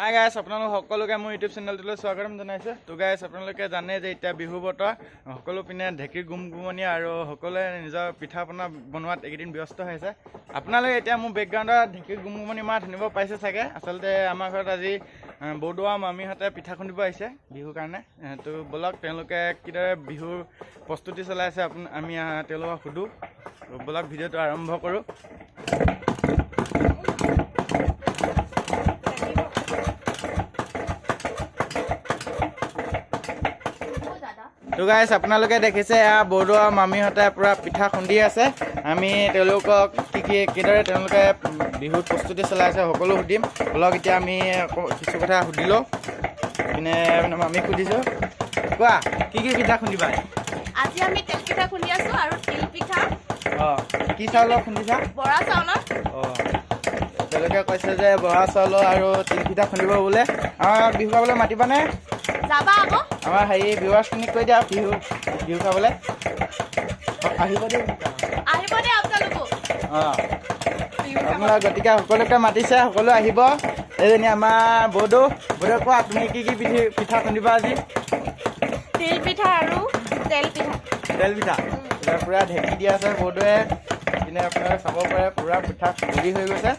Hi guys আপোনালোক সকলোকে মোৰ ইউটিউব চেনেলটোলৈ স্বাগতম জনাইছোঁ। তো গাইছ আপোনালোকে জানে যে এতিয়া বিহু বতৰ সকলো পিনে ঢেঁকীৰ গুমগুমনি আৰু সকলোৱে নিজৰ পিঠা পনা বনোৱাত এইকেইদিন ব্যস্ত হৈছে। আপোনালোকে এতিয়া মোৰ বেকগ্ৰাউণ্ডত ঢেঁকীৰ গুমগুমনি মাত শুনিব পাইছে চাগে। আচলতে আমাৰ ঘৰত আজি বৰদোৱা মামীহঁতে পিঠা খুন্দিব আহিছে বিহুৰ কাৰণে। তো বলক তেওঁলোকে কিদৰে বিহুৰ প্ৰস্তুতি চলাইছে আমি তেওঁলোকক সোধোঁ। বলক ভিডিঅ'টো আৰম্ভ কৰোঁ। তো গাইছ আপোনালোকে দেখিছে এয়া বৰদোৱা মামীহঁতে পূৰা পিঠা খুন্দি আছে। আমি তেওঁলোকক কিদৰে তেওঁলোকে বিহুত প্ৰস্তুতি চলাইছে সকলো সুধিম। বলক এতিয়া আমি কিছু কথা সুধি লওঁ। পিনে মামীক সুধিছোঁ, কোৱা কি পিঠা খুন্দিবা? আজি আমি তেল পিঠা খুন্দি আছো আৰু তিল পিঠা। কি চাউলৰ খুন্দিছা? বৰা চাউলৰ। তেওঁলোকে কৈছে যে বৰা চাউলৰ আৰু তিল পিঠা খুন্দিব বোলে। আমাৰ বিহু খাবলৈ মাতিবানে? যাবা আকৌ। আমাৰ ভিউৱাৰ্ছখিনিক কৈ দিয়া বিহু খাবলৈ আহিব দেই। আহিব দে আপোনালোকো। আপোনালোক গতিকে সকলোকে মাতিছে, সকলো আহিব। এইজনী আমাৰ বৌদৌ কোৱা তুমি কি পিঠা খুন্দিবা আজি? তিল পিঠা আৰু তেল পিঠা। তেল পিঠা পূৰা ঢেঁকী দি আছে বৌদৌৱে। কিনে আপোনালোকে চাব পাৰে পূৰা পিঠা ৰেডি হৈ গৈছে।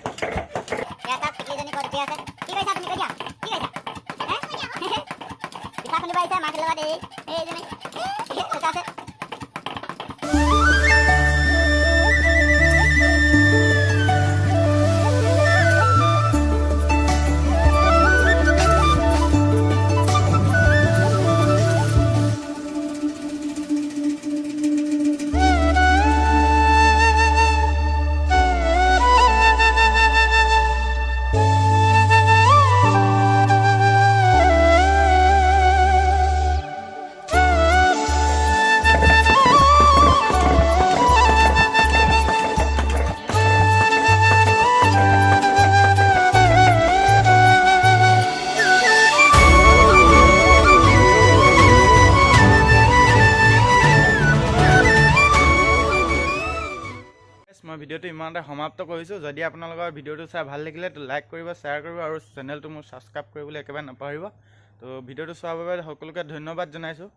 মই ভিডিঅ'টো ইমানতে সমাপ্ত কৰিছোঁ। যদি আপোনালোকৰ ভিডিঅ'টো চাই ভাল লাগিলে তো লাইক কৰিব, শ্বেয়াৰ কৰিব আৰু চেনেলটো মোৰ ছাবস্ক্ৰাইব কৰিবলৈ একেবাৰে নাপাহৰিব। তো ভিডিঅ'টো চোৱাৰ বাবে সকলোকে ধন্যবাদ জনাইছোঁ।